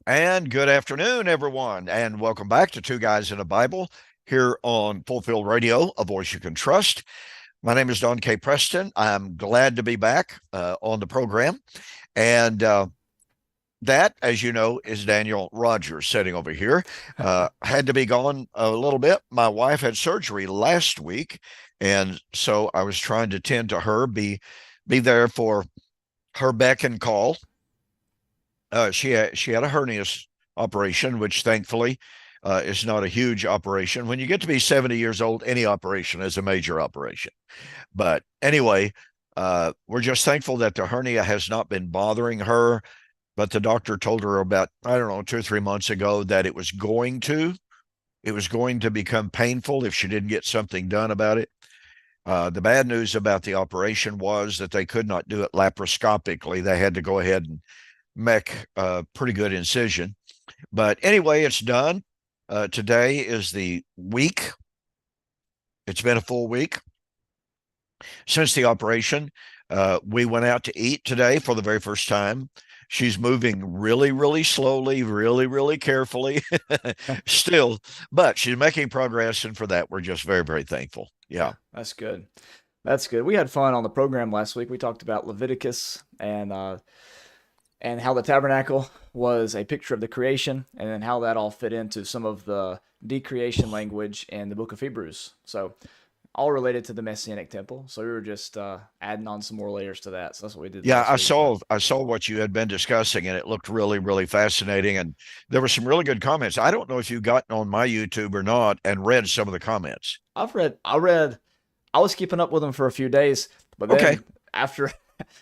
And good afternoon, everyone, and welcome back to Two Guys in a Bible here on Fulfilled Radio, a voice you can trust. My name is Don K. Preston. I'm glad to be back on the program. And that, as you know, is Daniel Rogers sitting over here. Had to be gone a little bit. My wife had surgery last week, and so I was trying to tend to her, be there for her beck and call. She had a hernia operation, which thankfully is not a huge operation. When you get to be 70 years old, any operation is a major operation. But anyway, we're just thankful that the hernia has not been bothering her. But the doctor told her about, I don't know, 2 or 3 months ago that it was going to become painful if she didn't get something done about it. The bad news about the operation was that they could not do it laparoscopically. They had to go ahead and make a pretty good incision. But anyway, it's done. Today is the week. It's been a full week since the operation. We went out to eat today for the very first time. She's moving really, really slowly, really, really carefully still, but she's making progress. And for that, we're just very, very thankful. Yeah. Yeah, that's good. That's good. We had fun on the program last week. We talked about Leviticus and how the tabernacle was a picture of the creation, and then how that all fit into some of the decreation language in the book of Hebrews. So, all related to the Messianic temple. So we were just adding on some more layers to that. So that's what we did Yeah, last I week. But saw I saw what you had been discussing, and it looked really, really fascinating. And there were some really good comments. I don't know if you've gotten on my YouTube or not and read some of the comments. I was keeping up with them for a few days, but Okay. then after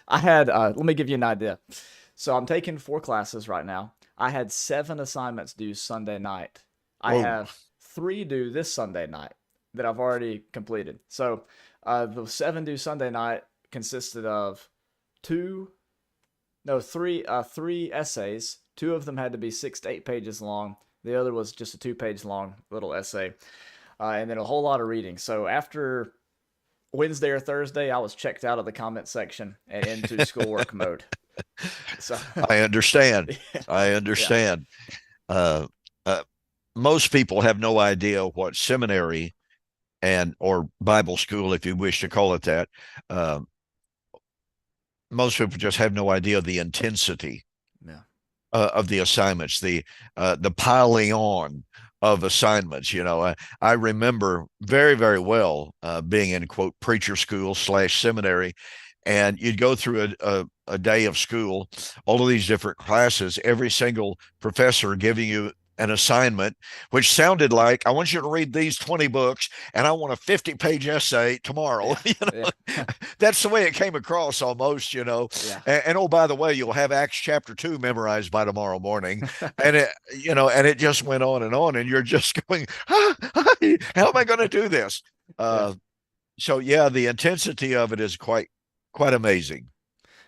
I had, let me give you an idea. So I'm taking 4 classes right now. I had 7 assignments due Sunday night. I Whoa. have 3 due this Sunday night that I've already completed. So the 7 due Sunday night consisted of two, no, three essays. 2 of them had to be 6 to 8 pages long. The other was just a 2 page long little essay, and then a whole lot of reading. So after Wednesday or Thursday, I was checked out of the comment section and into schoolwork mode. So, I understand. yeah, I yeah, understand. Uh, uh, Most people have no idea what seminary and or Bible school, if you wish to call it that. Uh, Most people just have no idea of the intensity yeah, of the assignments, the piling on of assignments. I remember very, very well being in quote preacher school slash seminary, and you'd go through a day of school, all of these different classes, every single professor giving you an assignment, which sounded like, I want you to read these 20 books and I want a 50-page essay tomorrow. yeah, yeah, That's the way it came across almost. yeah, And oh, by the way, you'll have Acts chapter 2 memorized by tomorrow morning. And it just went on, and you're just going, how am I going to do this? yeah. Uh, so yeah, the intensity of it is quite amazing.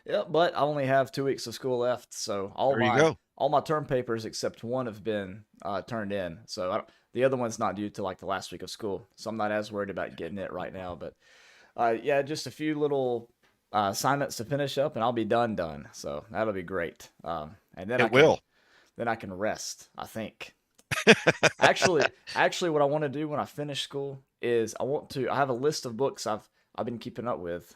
Yeah, but I only have 2 weeks of school left, so all There you my go. all my term papers except one have been turned in. So the other one's not due to like the last week of school, so I'm not as worried about getting it right now. But yeah, just a few little assignments to finish up, and I'll be done. So that'll be great. And then It will. I can rest. I think. Actually, what I want to do when I finish school is I have a list of books I've been keeping up with,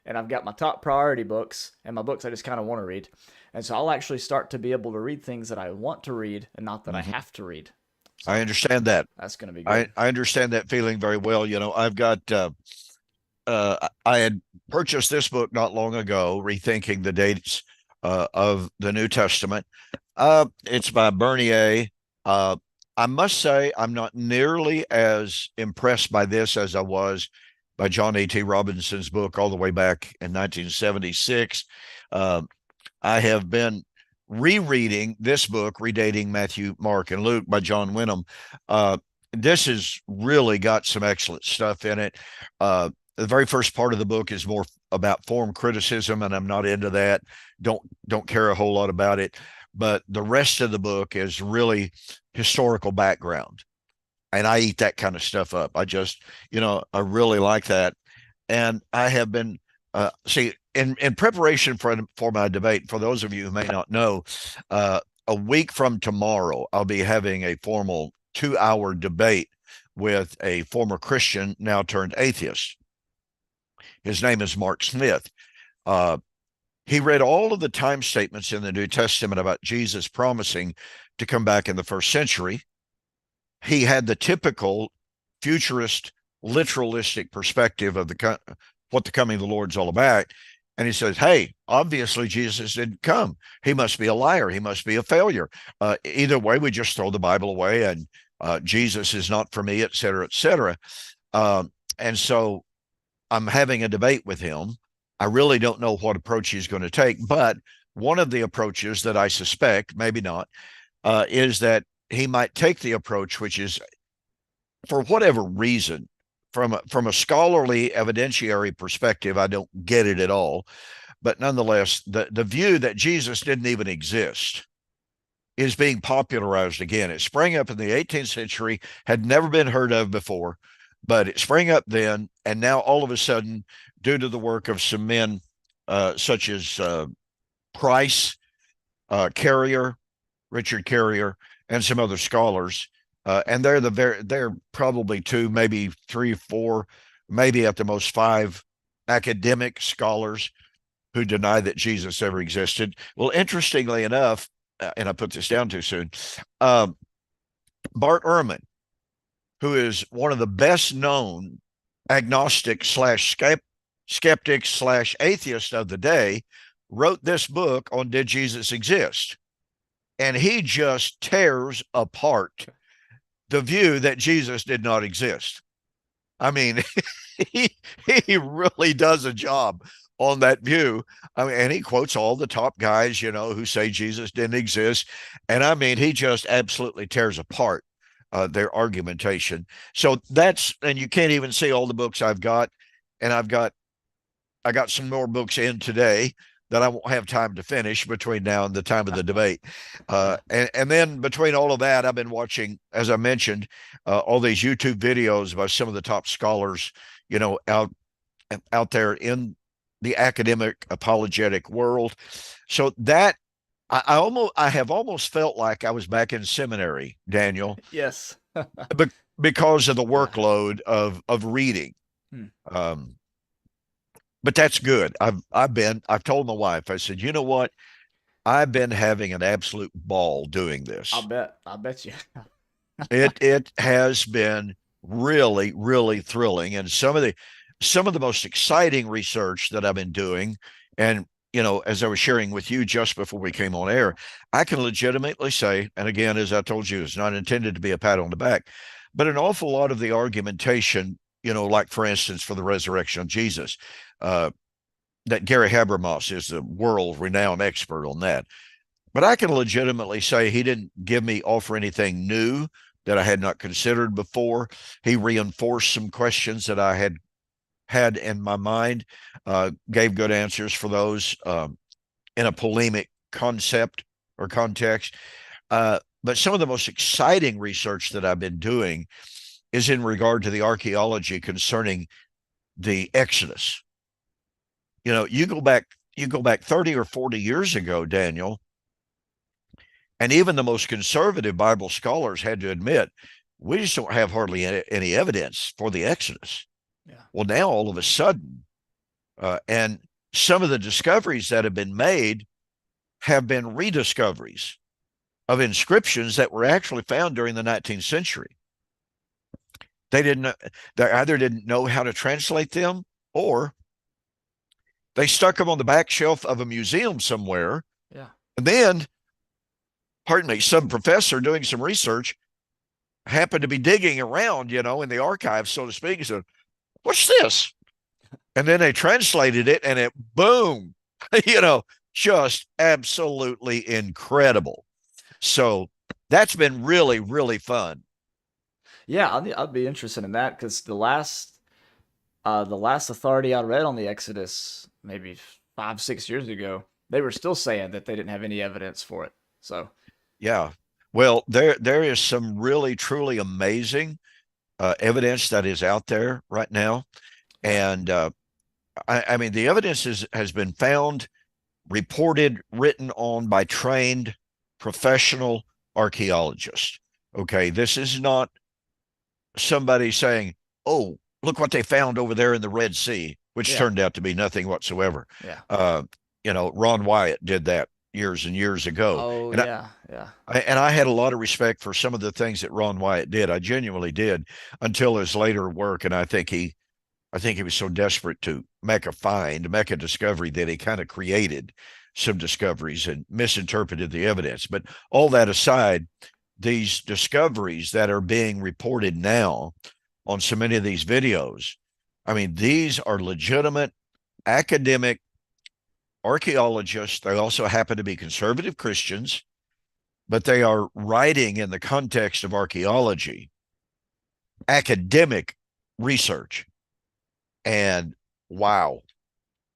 and I've got my top priority books and my books I just kind of want to read, and so I'll actually start to be able to read things that I want to read and not that I Mhm. have to read. I So understand that. that's gonna be I, good. I understand that feeling very well. I've got I had purchased this book not long ago, Rethinking the Dates of the New Testament. It's by Bernier. Uh, I must say, I'm not nearly as impressed by this as I was by John A.T. Robinson's book all the way back in 1976. Uh, I have been rereading this book, Redating Matthew, Mark, and Luke by John Wenham. Uh, this has really got some excellent stuff in it. The very first part of the book is more about form criticism, and I'm not into that. Don't care a whole lot about it. But the rest of the book is really historical background, and I eat that kind of stuff up. I really like that, and I have been see in preparation for my debate. For those of you who may not know, a week from tomorrow, I'll be having a formal 2-hour debate with a former Christian, now turned atheist. His name is Mark Smith. Uh, he read all of the time statements in the New Testament about Jesus promising to come back in the first century. He had the typical futurist, literalistic perspective of what the coming of the Lord's all about. And he says, hey, obviously Jesus didn't come. He must be a liar. He must be a failure. Either way, we just throw the Bible away and Jesus is not for me, et cetera, et cetera. And so I'm having a debate with him. I really don't know what approach he's going to take, but one of the approaches that I suspect, maybe not, is that he might take the approach, which is, for whatever reason, from a scholarly evidentiary perspective, I don't get it at all. But nonetheless, the view that Jesus didn't even exist is being popularized again. It sprang up in the 18th century, had never been heard of before, but it sprang up then. And now all of a sudden, due to the work of some men such as Price, Carrier, Richard Carrier, and some other scholars, and they're probably 2, maybe 3, 4, maybe at the most 5 academic scholars who deny that Jesus ever existed. Well, interestingly enough, and I put this down too soon, Bart Ehrman, who is one of the best known agnostic slash skeptic slash atheist of the day, wrote this book on Did Jesus Exist? And he just tears apart the view that Jesus did not exist. I mean, he really does a job on that view. I mean, and he quotes all the top guys, who say Jesus didn't exist. And I mean, he just absolutely tears apart their argumentation. So and you can't even see all the books I've got. And I got some more books in today that I won't have time to finish between now and the time of the debate. And then between all of that, I've been watching, as I mentioned, all these YouTube videos by some of the top scholars, out there in the academic apologetic world. So that I have almost felt like I was back in seminary, Daniel. Yes. Because of the workload of reading. But that's good. I've told my wife, I said, you know what? I've been having an absolute ball doing this. I bet you. It has been really, really thrilling. And some of the most exciting research that I've been doing, and as I was sharing with you just before we came on air, I can legitimately say, and again, as I told you, it's not intended to be a pat on the back, but an awful lot of the argumentation, like for instance, for the resurrection of Jesus, that Gary Habermas is the world-renowned expert on that. But I can legitimately say he didn't offer anything new that I had not considered before. He reinforced some questions that I had in my mind, gave good answers for those in a polemic concept or context. But some of the most exciting research that I've been doing is in regard to the archaeology concerning the Exodus. You go back 30 or 40 years ago, Daniel, and even the most conservative Bible scholars had to admit, we just don't have hardly any evidence for the Exodus. Yeah. Well, now all of a sudden, and some of the discoveries that have been made have been rediscoveries of inscriptions that were actually found during the 19th century. They either didn't know how to translate them, or they stuck them on the back shelf of a museum somewhere. Yeah. And then, pardon me, some professor doing some research happened to be digging around, in the archives, so to speak, and said, what's this? And then they translated it, and it, boom, just absolutely incredible. So that's been really, really fun. Yeah, I'd be interested in that, because the last authority I read on the Exodus, maybe 5, 6 years ago, they were still saying that they didn't have any evidence for it. So, yeah, well, there is some really, truly amazing evidence that is out there right now. And I mean, the evidence has been found, reported, written on by trained professional archaeologists. Okay, this is not somebody saying, "Oh, look what they found over there in the Red Sea," which Yeah. turned out to be nothing whatsoever. Yeah. Uh, Ron Wyatt did that years and years ago, Oh and yeah. Yeah. I had a lot of respect for some of the things that Ron Wyatt did. I genuinely did until his later work, and I think he was so desperate to make a discovery that he kind of created some discoveries and misinterpreted the evidence. But all that aside, these discoveries that are being reported now on so many of these videos, I mean, these are legitimate academic archaeologists. They also happen to be conservative Christians, but they are writing in the context of archaeology, academic research. And wow.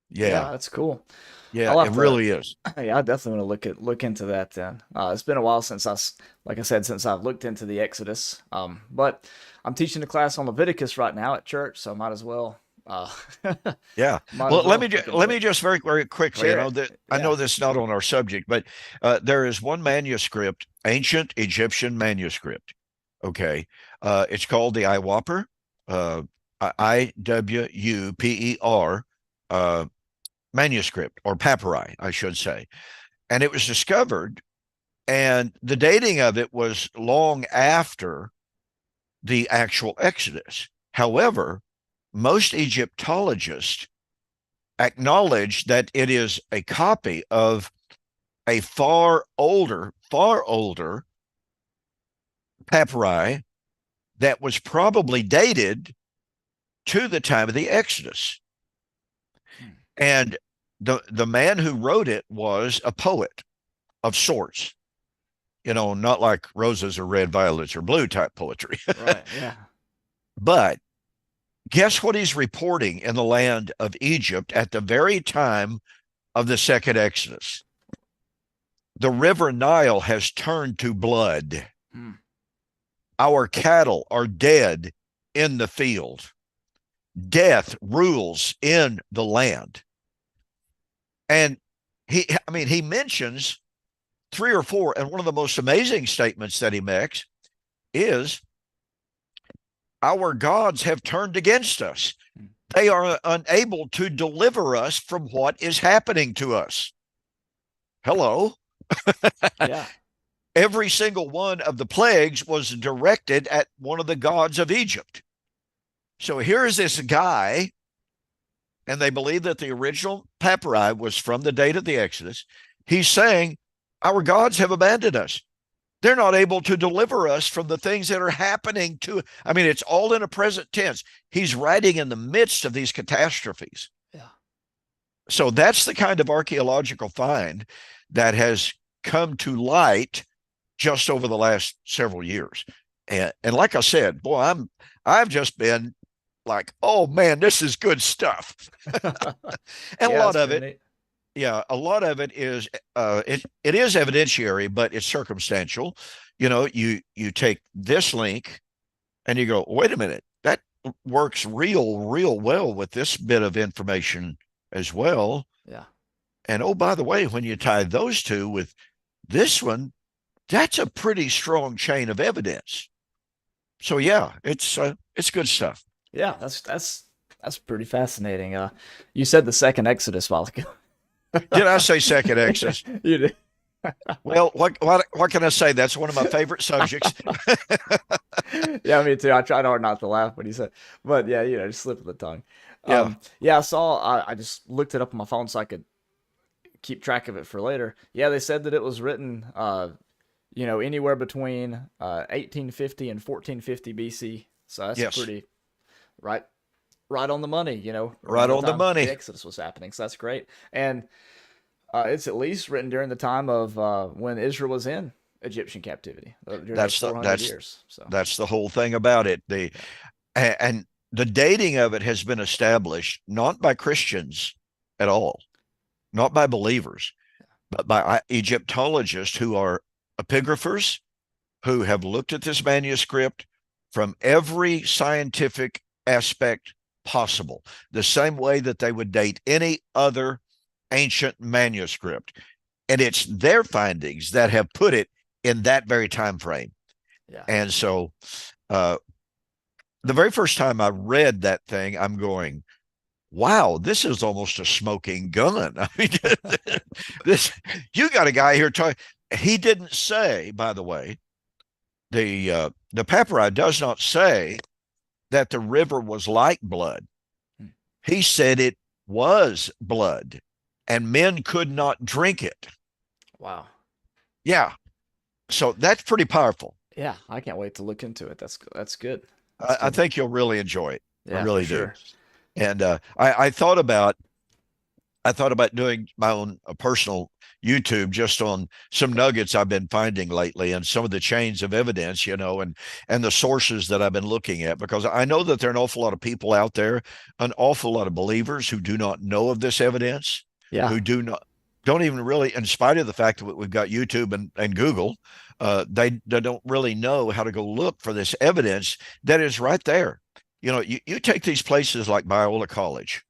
Yeah, Yeah. that's cool. Yeah, I'll it have to. really is. Yeah, I definitely want to look into that then. It's been a while since like I said, since I've looked into the Exodus. But I'm teaching a class on Leviticus right now at church, so might as well. Uh, Yeah. might Well, as well look into let it. me just very, very quickly, Share it. that I know Yeah. this is not on our subject, but there is one manuscript, ancient Egyptian manuscript. Okay. It's called the Iwuper, uh, Iwuper, uh, manuscript, or papyri, I should say. And it was discovered, and the dating of it was long after the actual Exodus. However, most Egyptologists acknowledge that it is a copy of a far older papyri that was probably dated to the time of the Exodus. Hmm. And the man who wrote it was a poet of sorts, not like roses or red violets or blue type poetry. Right. Yeah. But guess what he's reporting in the land of Egypt at the very time of the second Exodus? The river Nile has turned to blood. Hmm. Our cattle are dead in the field. Death rules in the land. And he mentions three or four, and one of the most amazing statements that he makes is, our gods have turned against us. They are unable to deliver us from what is happening to us. Hello. Yeah. Every single one of the plagues was directed at one of the gods of Egypt. So here's this guy, and they believe that the original papyri was from the date of the Exodus. He's saying, our gods have abandoned us. They're not able to deliver us from the things that are happening to. I mean, it's all in a present tense. He's writing in the midst of these catastrophes. Yeah. So that's the kind of archaeological find that has come to light just over the last several years. And like I said, boy, I've just been like, oh man, this is good stuff. And a Yeah, lot that's of pretty it, neat. yeah, a lot of it is it is evidentiary, but it's circumstantial. You take this link and you go, wait a minute, that works real well with this bit of information as well. Yeah. And oh, by the way, when you tie those two with this one, that's a pretty strong chain of evidence. So yeah, it's good stuff. Yeah, that's pretty fascinating. You said the second Exodus while ago. Did I say second Exodus? You did. Well, what can I say? That's one of my favorite subjects. Yeah, me too. I tried hard not to laugh when he said, but yeah, just slip of the tongue. Yeah. Yeah, I saw. I just looked it up on my phone so I could keep track of it for later. Yeah, they said that it was written, anywhere between 1850 and 1450 BC. So that's Yes. pretty right, right on the money. Right Around the on the time the money. Exodus was happening. So that's great. And it's at least written during the time of when Israel was in Egyptian captivity during those 400 years. So That's the whole thing about it. And the dating of it has been established not by Christians at all, not by believers, but by Egyptologists who are epigraphers, who have looked at this manuscript from every scientific aspect possible, the same way that they would date any other ancient manuscript. and it's their findings that have put it in that very time frame. Yeah. And so the very first time I read that thing, I'm going, wow, this is almost a smoking gun. I mean, this, you got a guy here talking. He didn't say, by the way, the papyri does not say that the river was like blood. He said it was blood, and men could not drink it. Wow. Yeah, so that's pretty powerful. Yeah, I can't wait to look into it. That's good. I think you'll really enjoy it. I Yeah, for really do. sure. And I thought about doing my own personal YouTube just on some nuggets I've been finding lately and some of the chains of evidence, and the sources that I've been looking at, because I know that there are an awful lot of people out there, an awful lot of believers who do not know of this evidence, Yeah. who don't even really, in spite of the fact that we've got YouTube and Google, they don't really know how to go look for this evidence that is right there. You take these places like Biola College,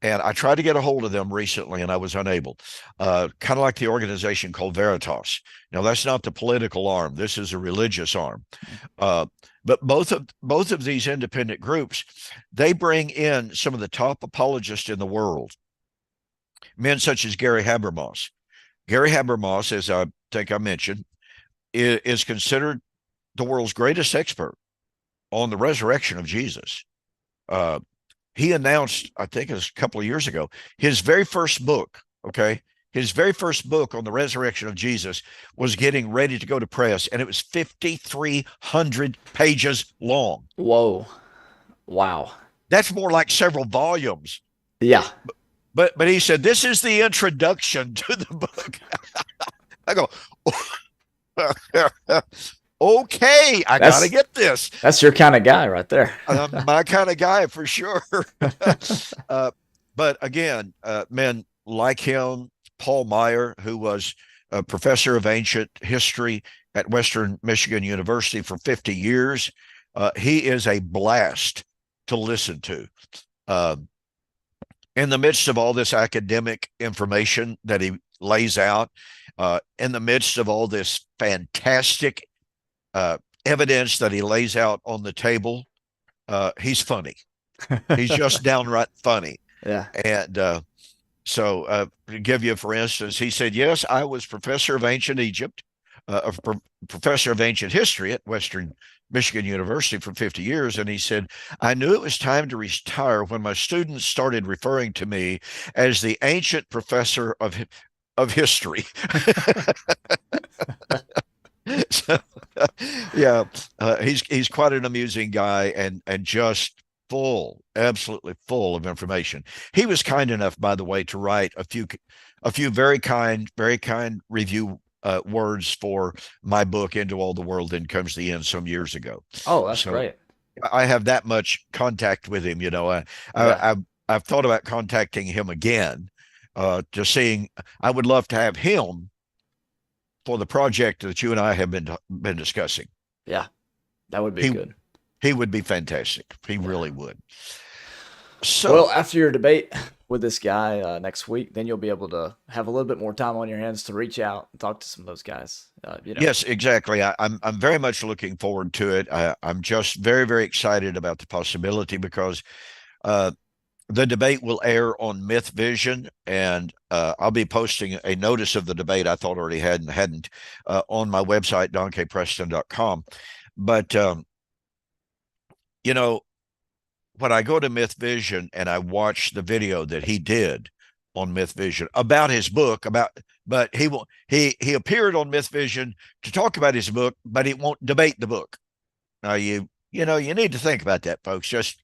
and I tried to get a hold of them recently, and I was unable. Kind of like the organization called Veritas. Now, that's not the political arm. This is a religious arm. But both of these independent groups, they bring in some of the top apologists in the world, men such as Gary Habermas. Gary Habermas, as I think I mentioned, is considered the world's greatest expert on the resurrection of Jesus. He announced, I think it was a couple of years ago, his very first book, okay? His very first book on the resurrection of Jesus was getting ready to go to press, and it was 5,300 pages long. Whoa. Wow. That's more like several volumes. Yeah. But he said, this is the introduction to the book. I go, okay, I got to get this. That's your kind of guy right there. My kind of guy for sure. But again, men like him, Paul Meyer, who was a professor of ancient history at Western Michigan University for 50 years, he is a blast to listen to. In the midst of all this academic information that he lays out, in the midst of all this fantastic evidence that he lays out on the table, he's funny. He's just downright funny. Yeah. And so to give you, for instance, he said, yes, I was professor of ancient Egypt, professor of ancient history at Western Michigan University for 50 years. And he said, I knew it was time to retire when my students started referring to me as the ancient professor of history. So, yeah, he's quite an amusing guy, and just absolutely full of information. He was kind enough, by the way, to write a few very kind review words for my book, Into All the World Then Comes the End, some years ago. Oh, that's great. I have that much contact with him. I've thought about contacting him again, I would love to have him for the project that you and I have been discussing. Yeah, that would be good. He would be fantastic. He really would. So, well, after your debate with this guy next week, then you'll be able to have a little bit more time on your hands to reach out and talk to some of those guys. Yes, exactly. I'm very much looking forward to it. I'm just very, very excited about the possibility, because the debate will air on Myth Vision, and I'll be posting a notice of the debate I thought already had and hadn't on my website, donkpreston.com. But, when I go to Myth Vision and I watch the video that he did on Myth Vision about his book, but he appeared on Myth Vision to talk about his book, but he won't debate the book. Now, you need to think about that, folks. Just,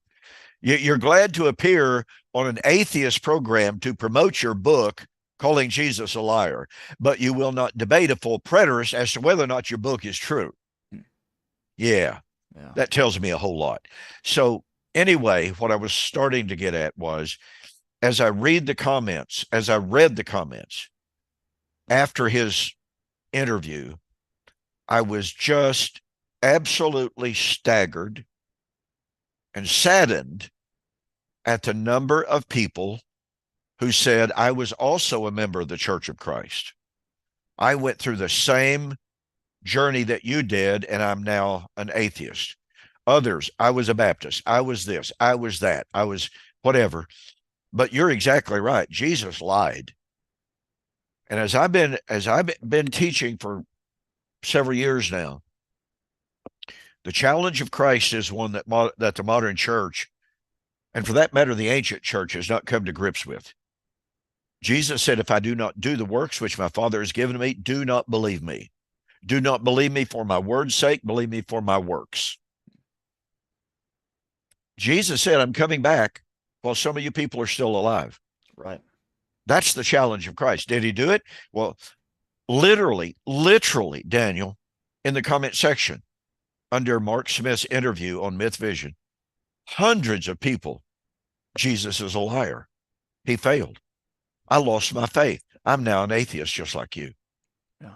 you're glad to appear on an atheist program to promote your book, calling Jesus a liar, but you will not debate a full preterist as to whether or not your book is true. Yeah, that tells me a whole lot. So anyway, what I was starting to get at was, as I read the comments after his interview, I was just absolutely staggered and saddened at the number of people who said, I was also a member of the Church of Christ. I went through the same journey that you did, and I'm now an atheist. Others, I was a Baptist. I was this. I was that. I was whatever. But you're exactly right. Jesus lied. And as I've been teaching for several years now, the challenge of Christ is one that the modern church, and for that matter, the ancient church, has not come to grips with. Jesus said, if I do not do the works which my Father has given me, do not believe me. Do not believe me for my word's sake, believe me for my works. Jesus said, I'm coming back while some of you people are still alive. Right. That's the challenge of Christ. Did he do it? Well, literally, Daniel, in the comment section under Mark Smith's interview on Myth Vision, hundreds of people, Jesus is a liar. He failed. I lost my faith. I'm now an atheist just like you. Yeah.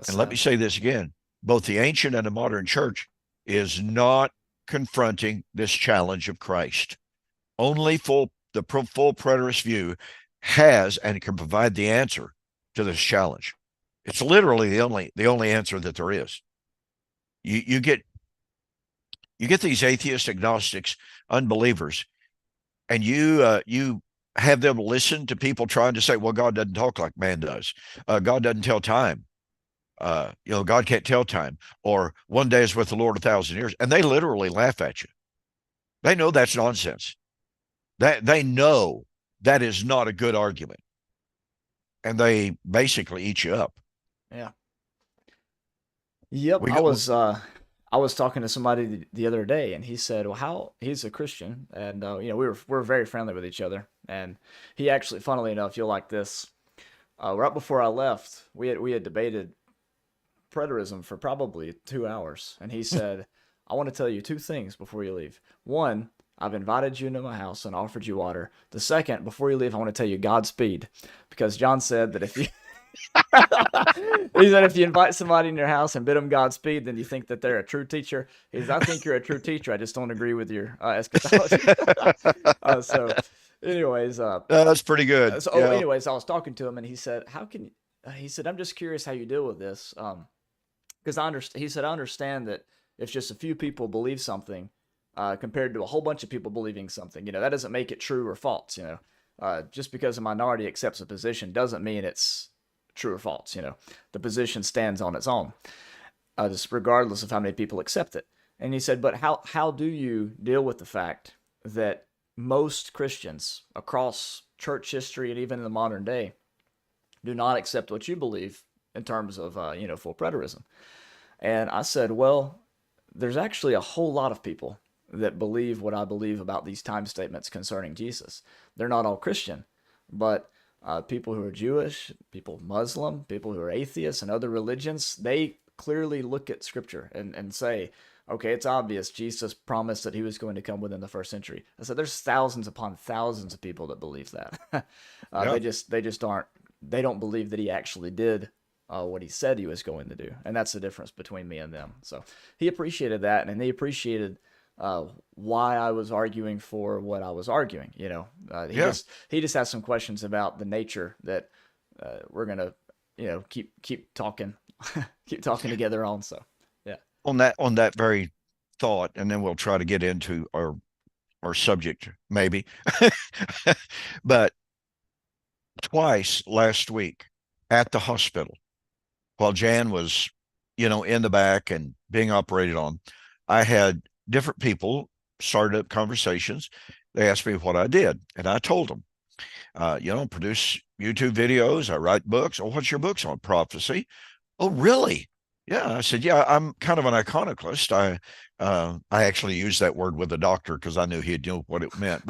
And let me say this again. Both the ancient and the modern church is not confronting this challenge of Christ. Only the full preterist view has and can provide the answer to this challenge. It's literally the only answer that there is. You get these atheist, agnostics, unbelievers, and you have them listen to people trying to say, well, God doesn't talk like man does. God doesn't tell time. God can't tell time, or one day is with the Lord 1,000 years. And they literally laugh at you. They know that's nonsense. That they know that is not a good argument. And they basically eat you up. Yeah. Yep. I was talking to somebody the other day, and he said, "Well, how he's a Christian, and we're very friendly with each other." And he actually, funnily enough, you'll like this. Right before I left, we had debated preterism for probably 2 hours, and he said, "I want to tell you two things before you leave. One, I've invited you into my house and offered you water. The second, before you leave, I want to tell you Godspeed, because John said that if you." He said, if you invite somebody in your house and bid them Godspeed, then you think that they're a true teacher. He says, I think you're a true teacher. I just don't agree with your eschatology. So, anyways, that's pretty good. Anyways, I was talking to him, and he said, "How can?" He said, "I'm just curious how you deal with this, because I understand." He said, "I understand that if just a few people believe something, compared to a whole bunch of people believing something, that doesn't make it true or false. Just because a minority accepts a position doesn't mean it's true or false. The position stands on its own, just regardless of how many people accept it." And he said, "But how do you deal with the fact that most Christians across church history and even in the modern day do not accept what you believe in terms of full preterism?" And I said, "Well, there's actually a whole lot of people that believe what I believe about these time statements concerning Jesus. They're not all Christian, but people who are Jewish, people Muslim, people who are atheists and other religions, they clearly look at Scripture and say, okay, it's obvious Jesus promised that he was going to come within the first century." I said, there's thousands upon thousands of people that believe that. They just aren't. They don't believe that he actually did what he said he was going to do, and that's the difference between me and them. So he appreciated that, and he appreciated why I was arguing for what I was arguing. He just has some questions about the nature that we're gonna keep talking keep talking together on. So yeah, on that very thought, and then we'll try to get into our subject maybe. But twice last week at the hospital, while Jan was in the back and being operated on, I had different people started up conversations. They asked me what I did, and I told them, produce YouTube videos, I write books. Oh, what's your books on? Prophecy. Oh, really? Yeah. I said, yeah, I'm kind of an iconoclast. I actually used that word with the doctor because I knew he'd know what it meant.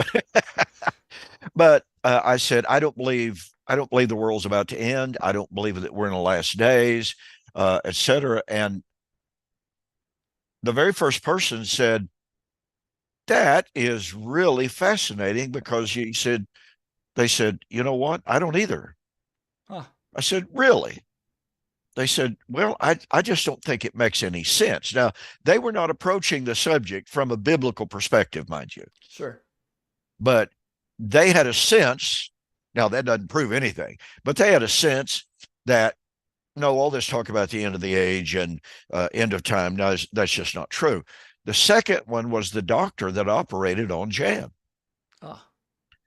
But I said, I don't believe the world's about to end. I don't believe that we're in the last days, etc. And the very first person said, that is really fascinating, because they said, you know what? I don't either. huh. I said, really? They said, well, I just don't think it makes any sense. Now, they were not approaching the subject from a biblical perspective, mind you. Sure. But they had a sense Now, that doesn't prove anything, but they had a sense that no, all this talk about the end of the age and end of time, no, that's just not true. The second one was the doctor that operated on Jan. Oh,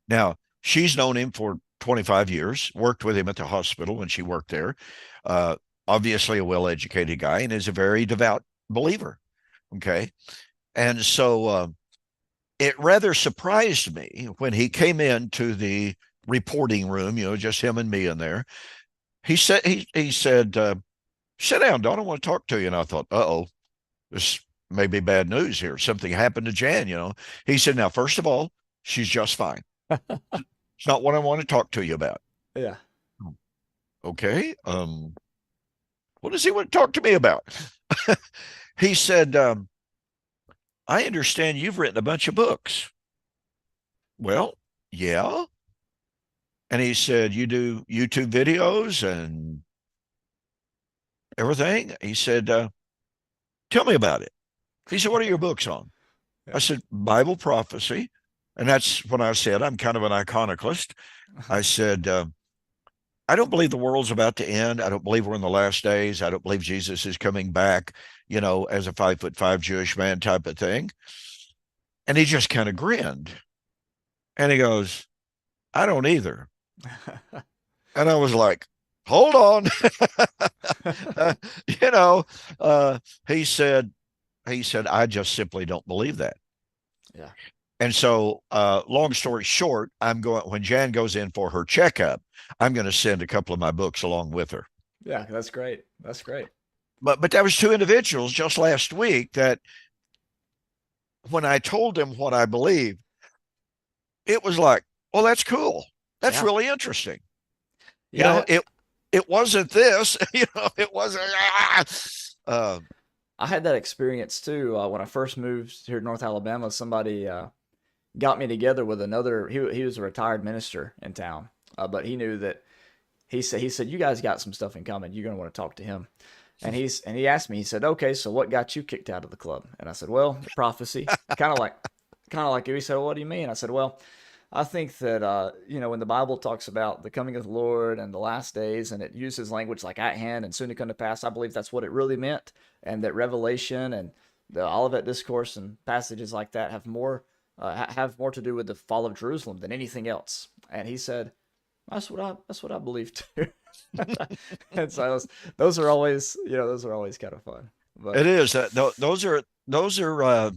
Now, she's known him for 25 years, worked with him at the hospital when she worked there. Uh, Obviously, a well educated guy and is a very devout believer. Okay. And so it rather surprised me when he came into the reporting room, just him and me in there. He said, sit down, Don. I want to talk to you. And I thought, oh, this may be bad news here. Something happened to Jan. He said, now, first of all, she's just fine. It's not what I want to talk to you about. yeah. Okay. What does he want to talk to me about? He said, I understand you've written a bunch of books. Well, yeah. And he said, you do YouTube videos and everything. He said, tell me about it. He said, what are your books on? Yeah. I said, Bible prophecy. And that's when I said, I'm kind of an iconoclast. I said, I don't believe the world's about to end. I don't believe we're in the last days. I don't believe Jesus is coming back, as a 5'5" Jewish man type of thing. And he just kind of grinned. And he goes, I don't either. And I was like, hold on. uh, you know, uh, he said, I just simply don't believe that. Yeah. And so, long story short, when Jan goes in for her checkup, I'm going to send a couple of my books along with her. Yeah, that's great. That's great. But that was two individuals just last week that when I told them what I believed, it was like, well, that's cool. That's Yeah. really interesting. Yeah. It wasn't this, it wasn't. Uh, I had that experience too. When I first moved here to North Alabama, somebody got me together with another. He was a retired minister in town, but he knew that he said you guys got some stuff in common. You're gonna want to talk to him. And he asked me. He said, "Okay, so what got you kicked out of the club?" And I said, "Well, prophecy." Kind of like you. He said, well, "What do you mean?" I said, "Well, I think that when the Bible talks about the coming of the Lord and the last days, and it uses language like at hand and soon to come to pass, I believe that's what it really meant, and that Revelation and the Olivet Discourse and passages like that have more to do with the fall of Jerusalem than anything else." And he said, "That's what I believe too." And so those are always kind of fun. it But is. Those are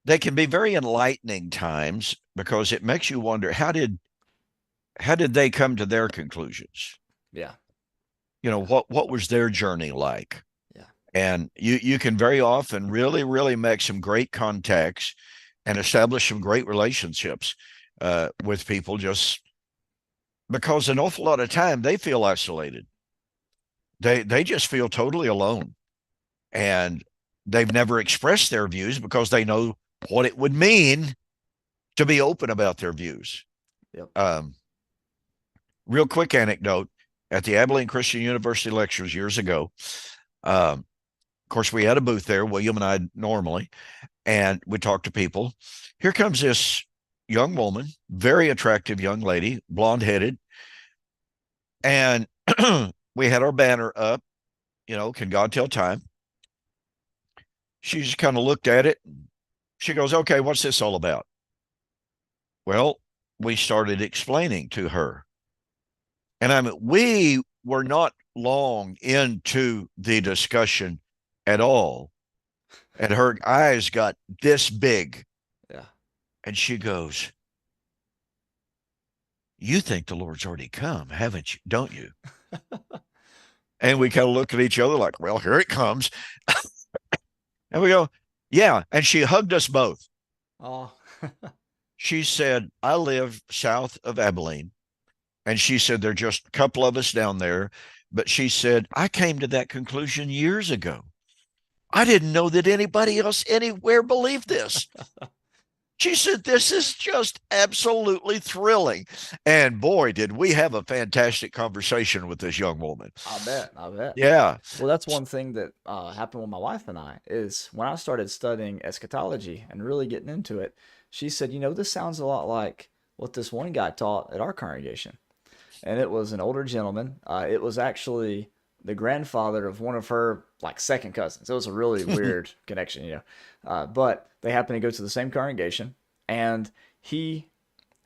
they can be very enlightening times because it makes you wonder how did they come to their conclusions? yeah, What was their journey like? yeah, And you can very often really, really make some great contacts and establish some great relationships with people just because an awful lot of time they feel isolated. They just feel totally alone. And they've never expressed their views because they know what it would mean to be open about their views. yep, Um, Real quick anecdote at the Abilene Christian University lectures years ago. Of course, we had a booth there, William and I normally, and we talked to people. Here comes this young woman, very attractive young lady, blonde headed. And we had our banner up, can God tell time? She just kind of looked at it. She goes, okay, what's this all about? Well, we started explaining to her. And we were not long into the discussion at all. And her eyes got this big. yeah, And she goes, you think the Lord's already come, haven't you? Don't you? And we kind of looked at each other like, well, here it comes. And we go, yeah. And she hugged us both. oh, She said, I live south of Abilene. And she said, there are just a couple of us down there. But she said, I came to that conclusion years ago. I didn't know that anybody else anywhere believed this. She said, this is just absolutely thrilling. And boy, did we have a fantastic conversation with this young woman. I bet. Yeah. Well, that's one thing that happened with my wife and I is when I started studying eschatology and really getting into it. She said, "This sounds a lot like what this one guy taught at our congregation. And it was an older gentleman. It was actually the grandfather of one of her like second cousins. It was a really weird connection, you know. But they happened to go to the same congregation, and he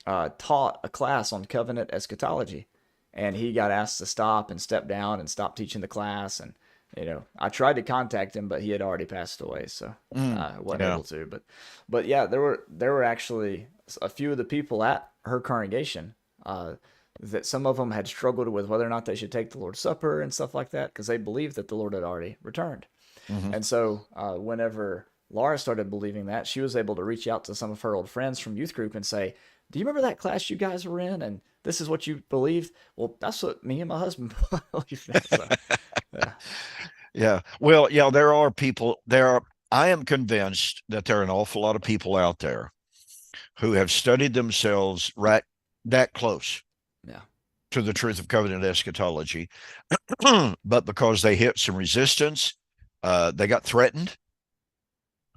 taught a class on covenant eschatology, and he got asked to stop and step down and stop teaching the class. And you know, I tried to contact him, but he had already passed away, so I wasn't Yeah. able to. But yeah, there were actually a few of the people at her congregation. That some of them had struggled with whether or not they should take the Lord's Supper and stuff like that because they believed that the Lord had already returned. Mhm. And so, whenever Laura started believing that, she was able to reach out to some of her old friends from youth group and say, "Do you remember that class you guys were in? And this is what you believed? Well, that's what me and my husband believe now." So, yeah, Yeah. Well, yeah, there are people I am convinced that there are an awful lot of people out there who have studied themselves right that close yeah, to the truth of covenant eschatology, but because they hit some resistance, they got threatened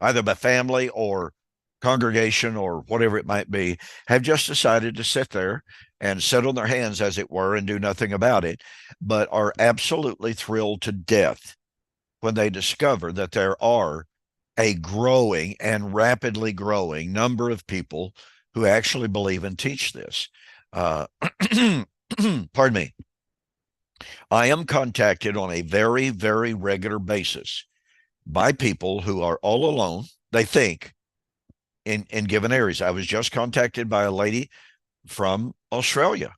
either by family or congregation or whatever it might be, have just decided to sit there and sit on their hands, as it were, and do nothing about it, but are absolutely thrilled to death when they discover that there are a growing and rapidly growing number of people who actually believe and teach this. Uh, pardon me. I am contacted on a very, very regular basis by people who are all alone, they think, in given areas. I was just contacted by a lady from Australia,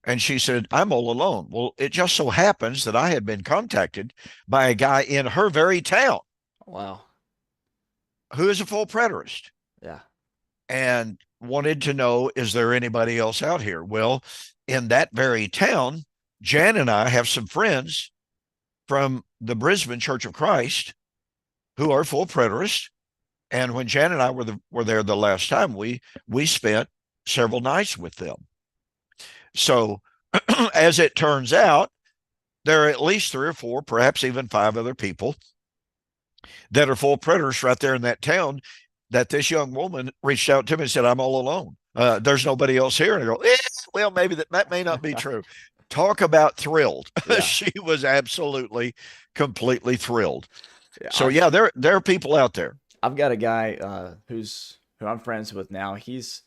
and she said, I'm all alone. Well, it just so happens that I had been contacted by a guy in her very town wow, who is a full preterist yeah, and wanted to know, is there anybody else out here? Well, in that very town, Jan and I have some friends from the Brisbane Church of Christ who are full preterists. And when Jan and I were there the last time, we spent several nights with them. So as it turns out, there are at least 3 or 4, perhaps even 5 other people that are full preterists right there in that town, that this young woman reached out to me and said, I'm all alone. There's nobody else here. And I go, well, maybe that may not be true. Talk about thrilled. yeah, She was absolutely, completely thrilled. yeah. So yeah, there are people out there. I've got a guy who I'm friends with now. He's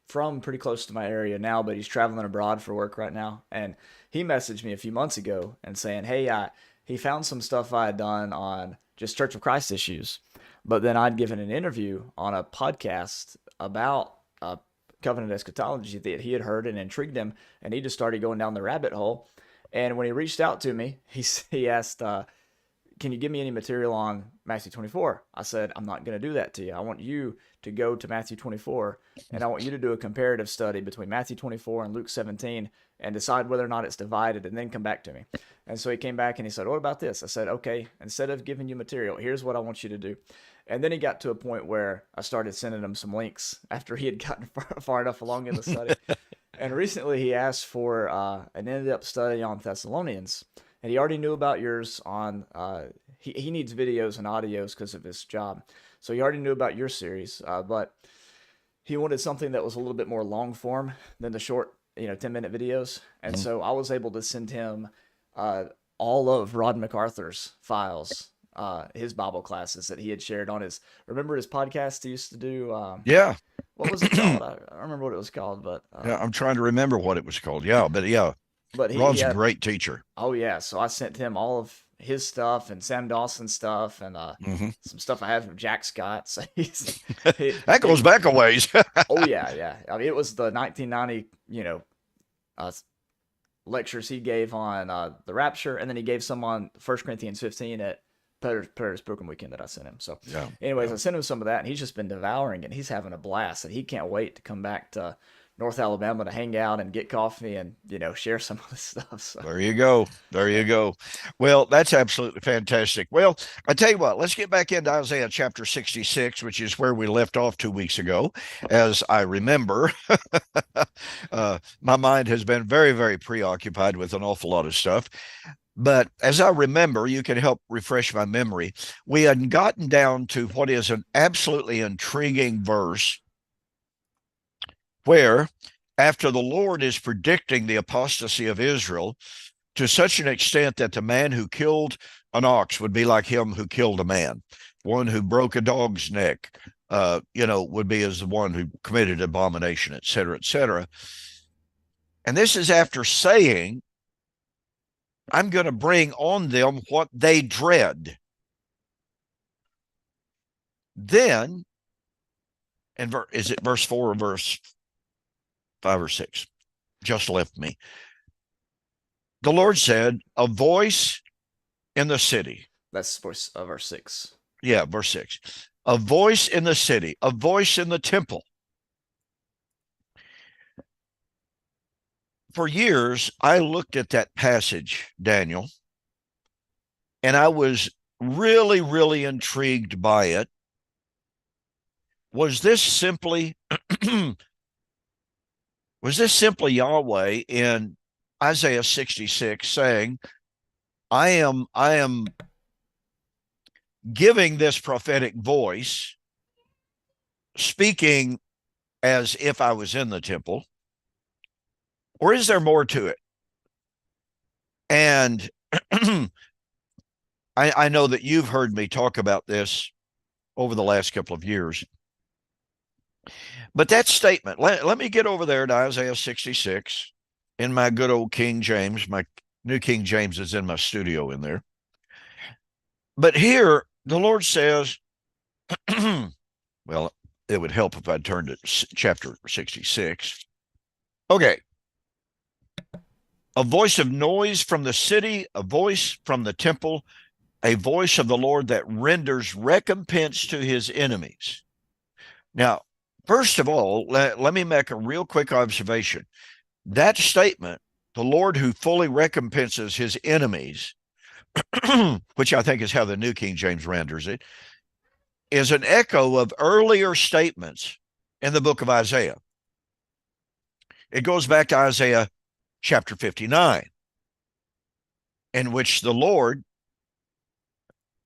from pretty close to my area now, but he's traveling abroad for work right now. And he messaged me a few months ago and saying, "Hey, he found some stuff I had done on just Church of Christ issues, but then I'd given an interview on a podcast about covenant eschatology that he had heard and intrigued him, and he just started going down the rabbit hole. And when he reached out to me, he asked." Can you give me any material on Matthew 24? I said, I'm not going to do that to you. I want you to go to Matthew 24, and I want you to do a comparative study between Matthew 24 and Luke 17 and decide whether or not it's divided, and then come back to me. And so he came back and he said, what about this? I said, okay, instead of giving you material, here's what I want you to do. And then he got to a point where I started sending him some links after he had gotten far enough along in the study. And recently he asked for an in-depth study on Thessalonians, and he already knew about yours on. He needs videos and audios because of his job, so he already knew about your series. But he wanted something that was a little bit more long form than the short, 10-minute videos. And Mhm. so I was able to send him all of Rod MacArthur's files, his Bible classes that he had shared on his. Remember his podcast he used to do? Yeah. What was it called? I don't remember what it was called, but Yeah, I'm trying to remember what it was called. Yeah, but yeah, but he Ron's a had. great teacher. Oh yeah, so I sent him all of his stuff and Sam Dawson stuff and Hmm. some stuff I have from Jack Scott. So he, That he goes back a ways. oh yeah, yeah. I mean, it was the 1990, uh, lectures he gave on the Rapture, and then he gave some on 1 Corinthians 15 at Paris Brooklyn Weekend that I sent him. So, Yeah, anyways, yeah. I sent him some of that, and he's just been devouring it. He's having a blast, and he can't wait to come back to North Alabama to hang out and get coffee and share some of this stuff. So, There you go. There you go. Well, that's absolutely fantastic. Well, I tell you what, let's get back into Isaiah chapter 66, which is where we left off 2 weeks ago. As I remember, my mind has been very, very preoccupied with an awful lot of stuff. But as I remember, you can help refresh my memory. We had gotten down to what is an absolutely intriguing verse where after the Lord is predicting the apostasy of Israel to such an extent that the man who killed an ox would be like him who killed a man, one who broke a dog's neck, would be as the one who committed abomination, et cetera, et cetera. And this is after saying, I'm going to bring on them what they dread. Then, and is it verse 4 or verse 5 or 6? Just left me. The Lord said, a voice in the city. That's verse 6. Yeah, verse 6. A voice in the city, a voice in the temple. For years, I looked at that passage, Daniel, and I was really, really intrigued by it. Was this simply Yahweh in Isaiah 66 saying, I am giving this prophetic voice, speaking as if I was in the temple? Or is there more to it? And I know that you've heard me talk about this over the last couple of years. But that statement, let me get over there to Isaiah 66 in my good old King James. My New King James is in my studio in there. But here, the Lord says, well, it would help if I turned to chapter 66. Okay. A voice of noise from the city, a voice from the temple, a voice of the Lord that renders recompense to his enemies. Now, first of all, let me make a real quick observation. That statement, the Lord who fully recompenses his enemies, which I think is how the New King James renders it, is an echo of earlier statements in the book of Isaiah. It goes back to Isaiah chapter 59, in which the Lord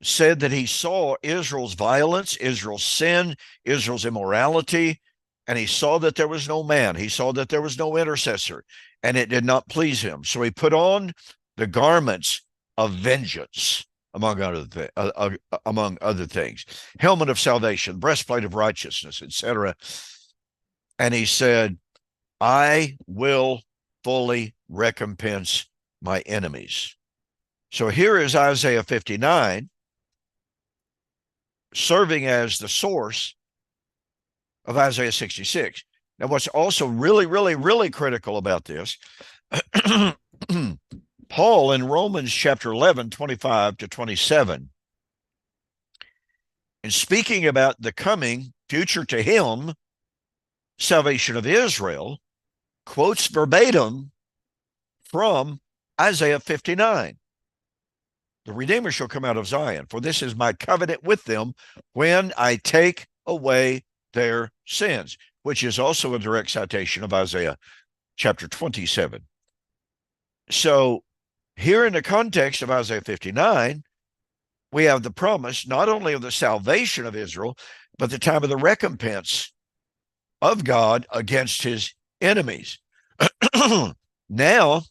said that he saw Israel's violence, Israel's sin, Israel's immorality, and he saw that there was no man. He saw that there was no intercessor, and it did not please him. So he put on the garments of vengeance, among other things, helmet of salvation, breastplate of righteousness, etc. And he said, I will fully recompense my enemies. So here is Isaiah 59 serving as the source of Isaiah 66. Now, what's also really, really, really critical about this, Paul in Romans chapter 11, 25 to 27, in speaking about the coming future to him salvation of Israel, quotes verbatim from Isaiah 59. The Redeemer shall come out of Zion, for this is my covenant with them when I take away their sins, which is also a direct citation of Isaiah chapter 27. So here in the context of Isaiah 59, we have the promise not only of the salvation of Israel, but the time of the recompense of God against his enemies. Now,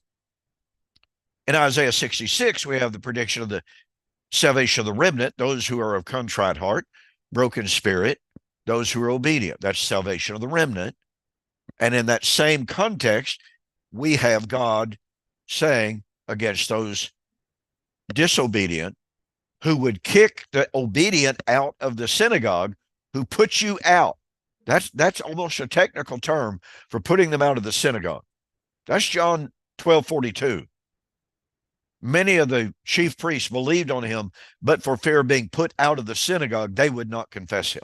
in Isaiah 66, we have the prediction of the salvation of the remnant, those who are of contrite heart, broken spirit, those who are obedient. That's salvation of the remnant. And in that same context, we have God saying against those disobedient who would kick the obedient out of the synagogue, who put you out. That's almost a technical term for putting them out of the synagogue. That's John 12:42. Many of the chief priests believed on him, but for fear of being put out of the synagogue, they would not confess him.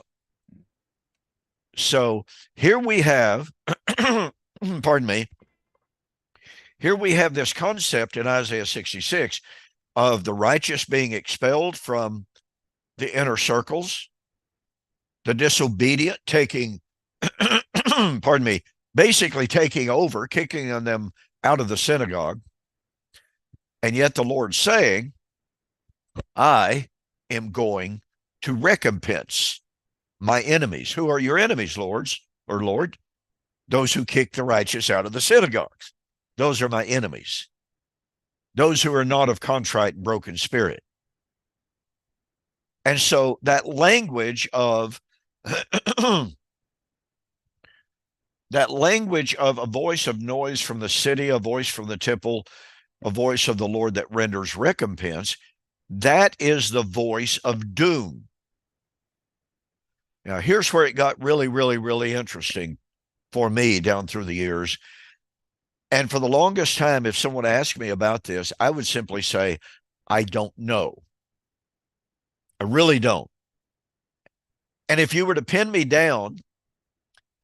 So here we have, pardon me, here we have this concept in Isaiah 66 of the righteous being expelled from the inner circles, the disobedient taking, pardon me, basically taking over, kicking them out of the synagogue. And yet the Lord saying, I am going to recompense my enemies. Who are your enemies, Lord? those who kick the righteous out of the synagogues. Those are my enemies. Those who are not of contrite and broken spirit. And so that language of that language of a voice of noise from the city, a voice from the temple, a voice of the Lord that renders recompense, that is the voice of doom. Now, here's where it got really, really, really interesting for me down through the years. And for the longest time, if someone asked me about this, I would simply say, I don't know. I really don't. And if you were to pin me down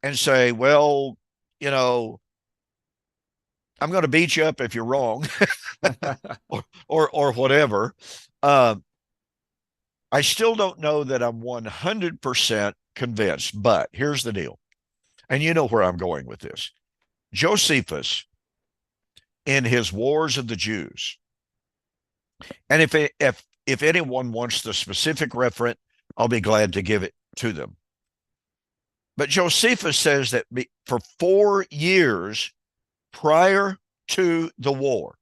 and say, well, you know, I'm going to beat you up if you're wrong or whatever, I still don't know that I'm 100% convinced. But here's the deal. And you know where I'm going with this. Josephus, in his Wars of the Jews, and if anyone wants the specific reference, I'll be glad to give it to them. But Josephus says that for 4 years prior to the war,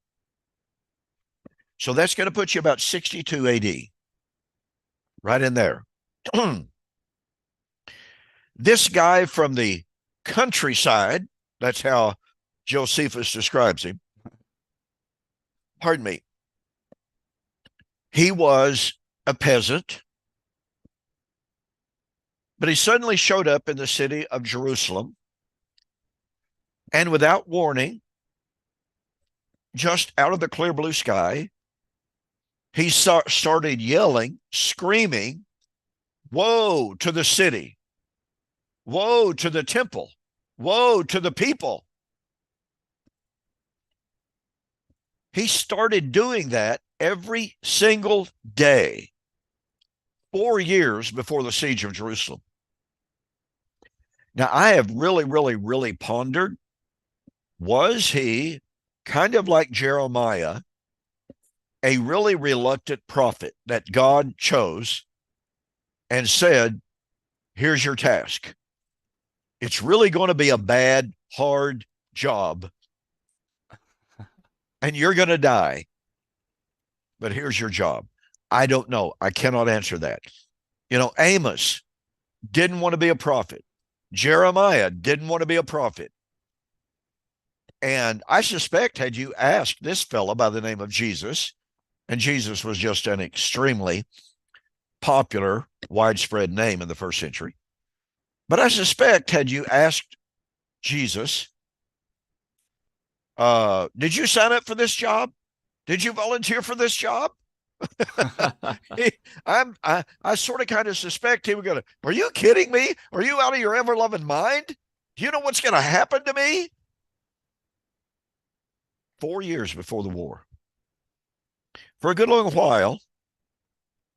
so that's going to put you about 62 AD, right in there. This guy from the countryside, that's how Josephus describes him. Pardon me. He was a peasant, but he suddenly showed up in the city of Jerusalem, and without warning, just out of the clear blue sky, he started yelling, screaming, woe to the city, woe to the temple, woe to the people. He started doing that every single day, 4 years before the siege of Jerusalem. Now, I have really, really, really pondered, was he kind of like Jeremiah, a really reluctant prophet that God chose and said, here's your task. It's really going to be a bad, hard job, and you're going to die, but here's your job. I don't know. I cannot answer that. You know, Amos didn't want to be a prophet. Jeremiah didn't want to be a prophet. And I suspect had you asked this fella by the name of Jesus, and Jesus was just an extremely popular, widespread name in the first century. But I suspect had you asked Jesus, did you sign up for this job? Did you volunteer for this job? I sort of kind of suspect he would go, are you kidding me? Are you out of your ever-loving mind? Do you know what's going to happen to me? 4 years before the war. For a good long while,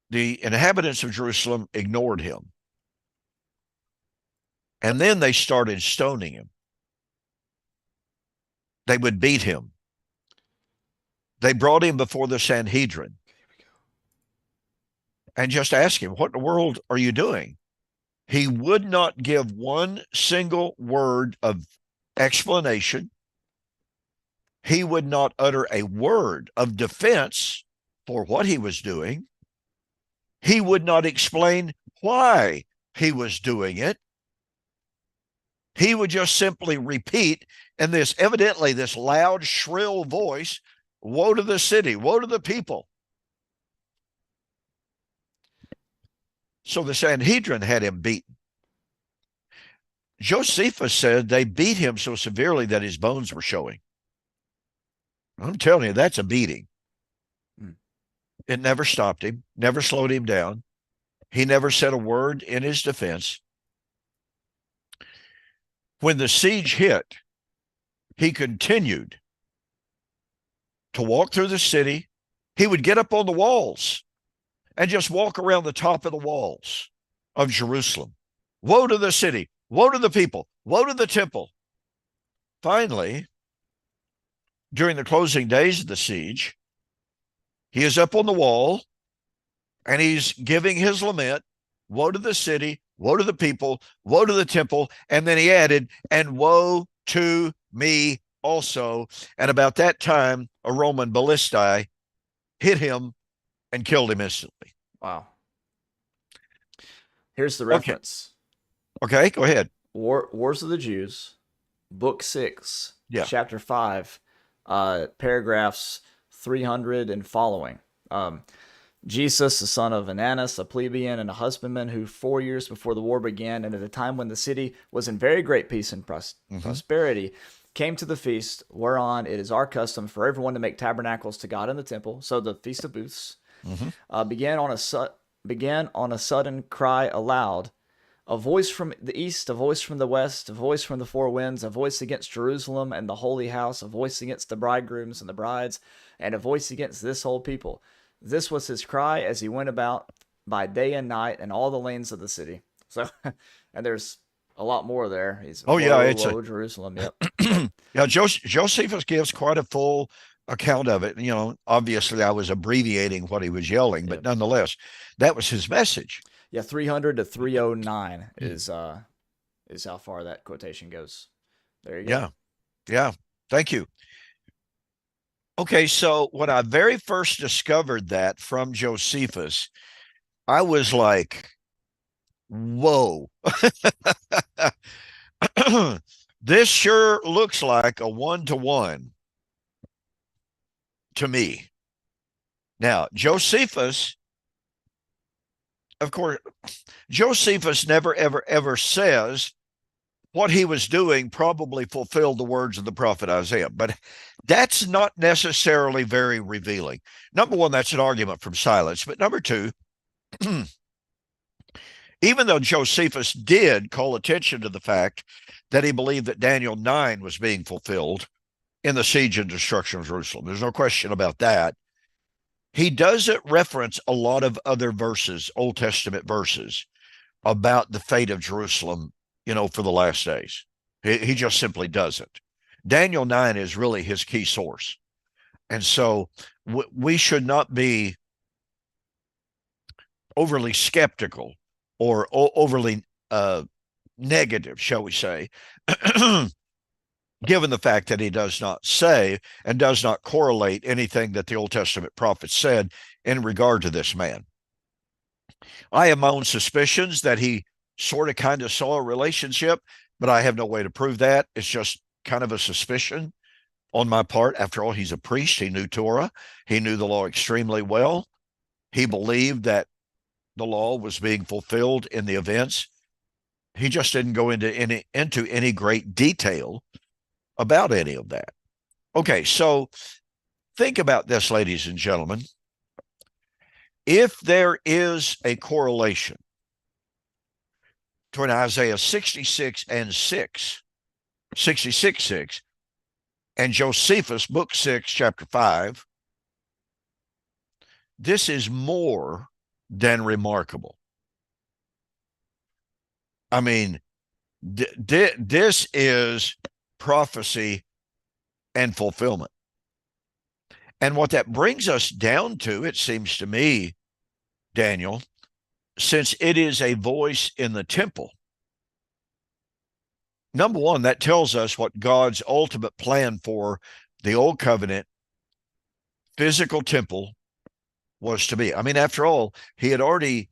the inhabitants of Jerusalem ignored him. And then they started stoning him. They would beat him. They brought him before the Sanhedrin and just asked him, what in the world are you doing? He would not give one single word of explanation. He would not utter a word of defense for what he was doing. He would not explain why he was doing it. He would just simply repeat in this, evidently, this loud, shrill voice, woe to the city, woe to the people. So the Sanhedrin had him beaten. Josephus said they beat him so severely that his bones were showing. I'm telling you, that's a beating. It never stopped him, never slowed him down. He never said a word in his defense. When the siege hit, he continued to walk through the city. He would get up on the walls and just walk around the top of the walls of Jerusalem. Woe to the city, woe to the people, woe to the temple. Finally, during the closing days of the siege, he is up on the wall and he's giving his lament, woe to the city, woe to the people, woe to the temple. And then he added, and woe to me also. And about that time, a Roman ballistae hit him and killed him instantly. Wow. Here's the Okay. reference. Okay, go ahead. Wars of the Jews, Book 6, Yeah. Chapter 5, paragraphs 300 and following. Jesus, the son of Ananus, a plebeian and a husbandman, who 4 years before the war began, and at a time when the city was in very great peace and prosperity, came to the feast, whereon it is our custom for everyone to make tabernacles to God in the temple. So the Feast of Booths began on a sudden cry aloud. A voice from the east, a voice from the west, a voice from the four winds, a voice against Jerusalem and the holy house, a voice against the bridegrooms and the brides, and a voice against this whole people. This was his cry as he went about by day and night in all the lanes of the city. So, and there's a lot more there. He's It's woe, Jerusalem. Yep. yeah. Josephus gives quite a full account of it. Obviously, I was abbreviating what he was yelling, but nonetheless, that was his message. Yeah, 300 to 309 is how far that quotation goes. There you go. Yeah. Thank you. Okay, so when I very first discovered that from Josephus, I was like, whoa. This sure looks like a one-to-one to me. Now, Josephus, of course, Josephus never, ever, ever says what he was doing probably fulfilled the words of the prophet Isaiah, but that's not necessarily very revealing. Number one, that's an argument from silence. But number two, even though Josephus did call attention to the fact that he believed that Daniel 9 was being fulfilled in the siege and destruction of Jerusalem, there's no question about that. He doesn't reference a lot of other verses, Old Testament verses, about the fate of Jerusalem, for the last days. He just simply doesn't. Daniel 9 is really his key source. And so we should not be overly skeptical or overly negative, shall we say, given the fact that he does not say and does not correlate anything that the Old Testament prophets said in regard to this man. I have my own suspicions that he sort of kind of saw a relationship, but I have no way to prove that. It's just kind of a suspicion on my part. After all, he's a priest. He knew Torah. He knew the law extremely well. He believed that the law was being fulfilled in the events. He just didn't go into any great detail about any of that. Okay, so think about this, ladies and gentlemen. If there is a correlation between Isaiah 66 and 6, 66, 6, and Josephus, book 6, chapter 5, this is more than remarkable. I mean, this is prophecy and fulfillment. And what that brings us down to, it seems to me, Daniel, since it is a voice in the temple, number one, that tells us what God's ultimate plan for the old covenant physical temple was to be. I mean, after all, he had already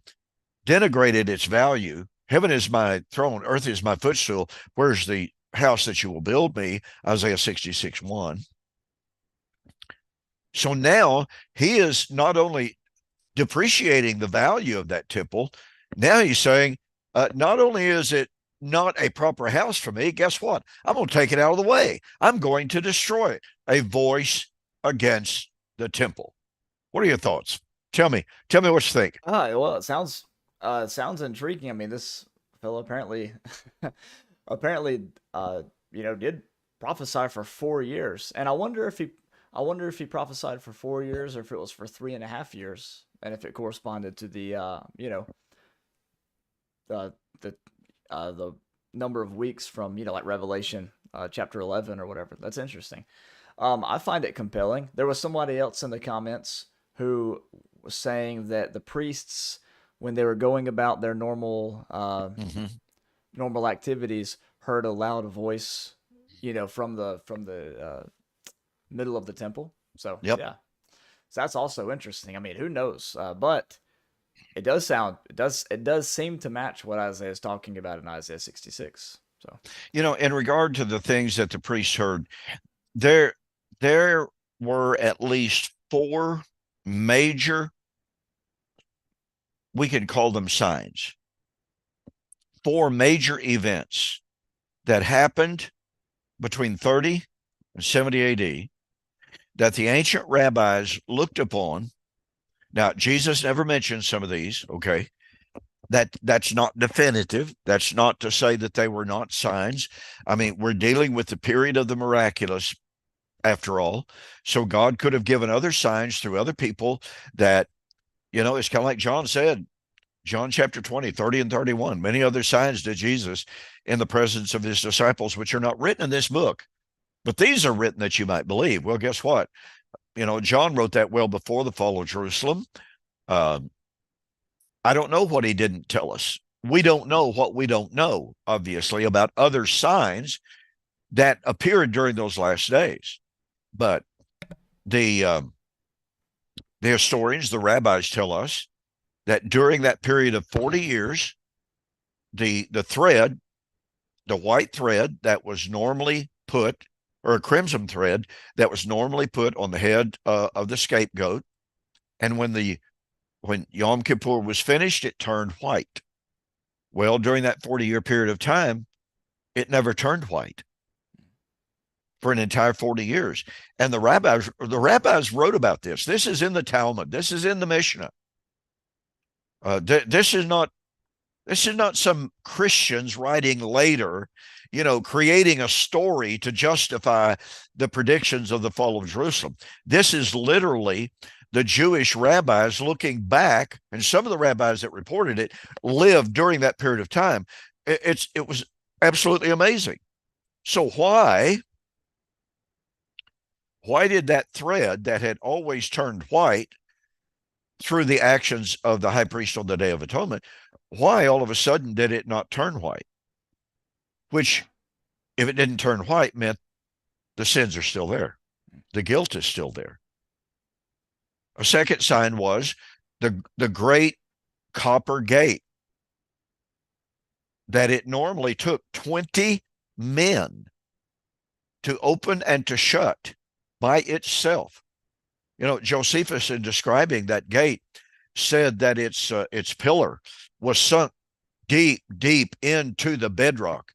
denigrated its value. Heaven is my throne, earth is my footstool. Where's the house that you will build me? Isaiah 66, 1. So now he is not only depreciating the value of that temple, now he's saying, not only is it not a proper house for me, guess what? I'm going to take it out of the way. I'm going to destroy it. A voice against the temple. What are your thoughts? Tell me what you think. Well, it sounds intriguing. I mean, this fellow apparently did prophesy for 4 years, and I wonder if he prophesied for 4 years or if it was for 3.5 years, and if it corresponded to the the number of weeks from like Revelation chapter 11 or whatever. That's interesting. I find it compelling. There was somebody else in the comments who was saying that the priests when they were going about their Hmm. normal activities, heard a loud voice, from the middle of the temple. So Yep. yeah, so that's also interesting. I mean, who knows? But it does seem to match what Isaiah is talking about in Isaiah 66. So In regard to the things that the priests heard, there there were at least four major, we can call them signs, four major events that happened between 30 and 70 AD that the ancient rabbis looked upon. Now, Jesus never mentioned some of these, okay? That's not definitive. That's not to say that they were not signs. I mean, we're dealing with the period of the miraculous after all. So God could have given other signs through other people that, it's kind of like John said, John chapter 20, 30 and 31. Many other signs did Jesus in the presence of his disciples, which are not written in this book, but these are written that you might believe. Well, guess what? John wrote that well before the fall of Jerusalem. Uh, I don't know what he didn't tell us. We don't know what we don't know, obviously, about other signs that appeared during those last days. But the historians, the rabbis tell us that during that period of 40 years, the thread, the white thread that was normally put, or a crimson thread that was normally put on the head of the scapegoat, and when Yom Kippur was finished, it turned white. Well, during that 40-year period of time, it never turned white for an entire 40 years. And the rabbis wrote about this. This is in the Talmud. This is in the Mishnah. This is not some Christians writing later, creating a story to justify the predictions of the fall of Jerusalem. This is literally the Jewish rabbis looking back, and some of the rabbis that reported it lived during that period of time. It was absolutely amazing. So why did that thread that had always turned white through the actions of the high priest on the Day of Atonement, why all of a sudden did it not turn white? Which, if it didn't turn white, meant the sins are still there. The guilt is still there. A second sign was the great copper gate that it normally took 20 men to open and to shut by itself. Josephus, in describing that gate, said that its pillar was sunk deep, deep into the bedrock.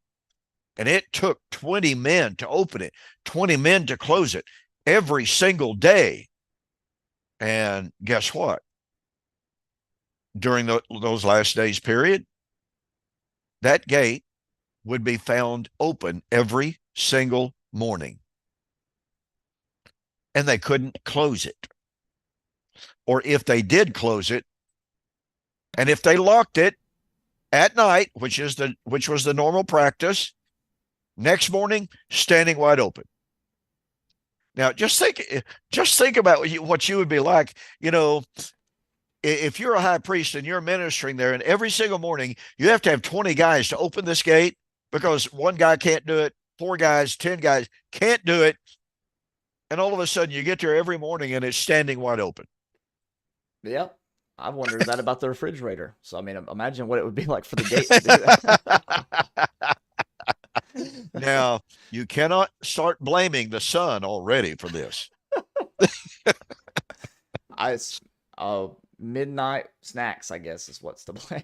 And it took 20 men to open it, 20 men to close it every single day. And guess what? During those last days period, that gate would be found open every single morning. And they couldn't close it. Or if they did close it, and if they locked it at night, which was the normal practice, next morning, standing wide open. Now, just think about what you would be like, if you're a high priest and you're ministering there, and every single morning you have to have 20 guys to open this gate because one guy can't do it, 4 guys, 10 guys can't do it, and all of a sudden you get there every morning and it's standing wide open. Yep. I've wondered that about the refrigerator. So, I mean, imagine what it would be like for the gate to do that. Now, you cannot start blaming the sun already for this. Midnight snacks, I guess, is what's to blame.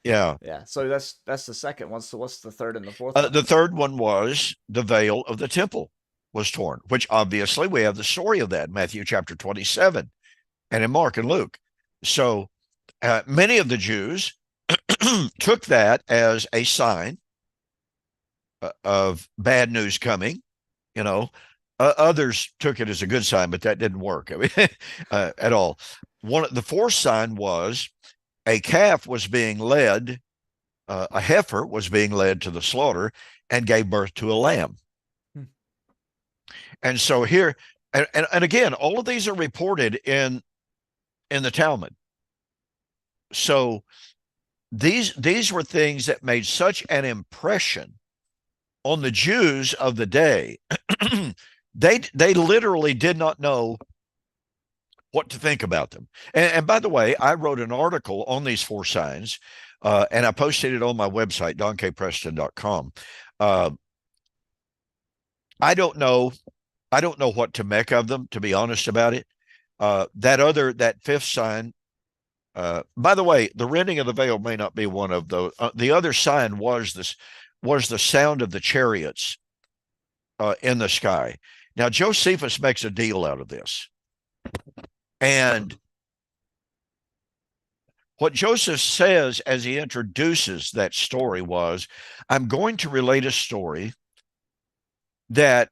Yeah. Yeah. So that's the second one. So what's the third and the fourth one? The third one was the veil of the temple was torn, which obviously we have the story of that in Matthew chapter 27 and in Mark and Luke. So many of the Jews took that as a sign of bad news coming. Others took it as a good sign, but that didn't work at all. The fourth sign was a calf was being led, a heifer was being led to the slaughter and gave birth to a lamb. And so here, and again, all of these are reported in the Talmud. So these were things that made such an impression on the Jews of the day. They literally did not know what to think about them. And by the way, I wrote an article on these four signs, and I posted it on my website, donkpreston.com. I don't know. I don't know what to make of them, to be honest about it. That fifth sign. By the way, the rending of the veil may not be one of those. The other sign was the sound of the chariots in the sky. Now Josephus makes a deal out of this, and what Joseph says as he introduces that story was, "I'm going to relate a story that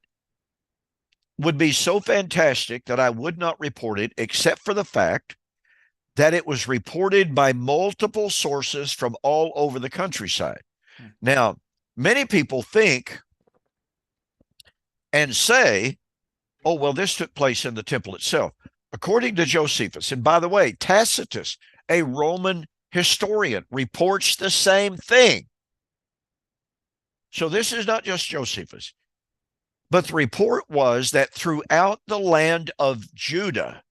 would be so fantastic that I would not report it, except for the fact that it was reported by multiple sources from all over the countryside." Now, many people think and say, oh, well, this took place in the temple itself. According to Josephus, and by the way, Tacitus, a Roman historian, reports the same thing. So this is not just Josephus. But the report was that throughout the land of Judah,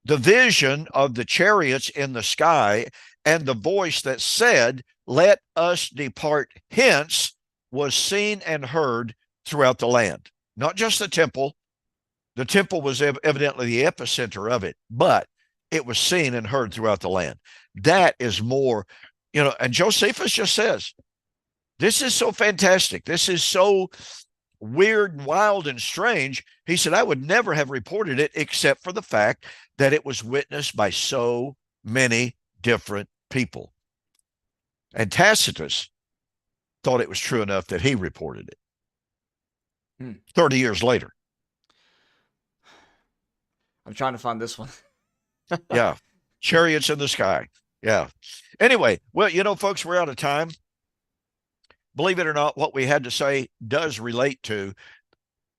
the vision of the chariots in the sky and the voice that said, "Let us depart hence," was seen and heard throughout the land. Not just the temple. The temple was evidently the epicenter of it, but it was seen and heard throughout the land. That is more, and Josephus just says, this is so fantastic. This is so weird, wild, and strange. He said, I would never have reported it except for the fact that it was witnessed by so many different people. And Tacitus thought it was true enough that he reported it 30 years later. I'm trying to find this one. Yeah. Chariots in the sky. Yeah. Anyway, well, folks, we're out of time. Believe it or not, what we had to say does relate to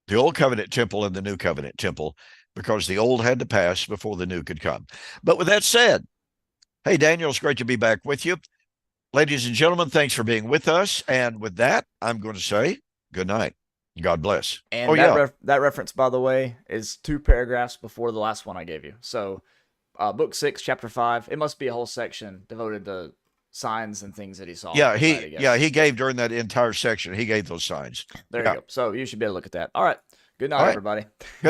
the Old Covenant temple and the New Covenant temple, because the old had to pass before the new could come. But with that said, hey, Daniel, it's great to be back with you. Ladies and gentlemen, thanks for being with us. And with that, I'm going to say good night. God bless. And that reference, by the way, is 2 paragraphs before the last one I gave you. So book 6, chapter 5, it must be a whole section devoted to signs and things that he saw. Yeah, he gave during that entire section. He gave those signs. There you go. So you should be able to look at that. All right. Good night, everybody. Good night.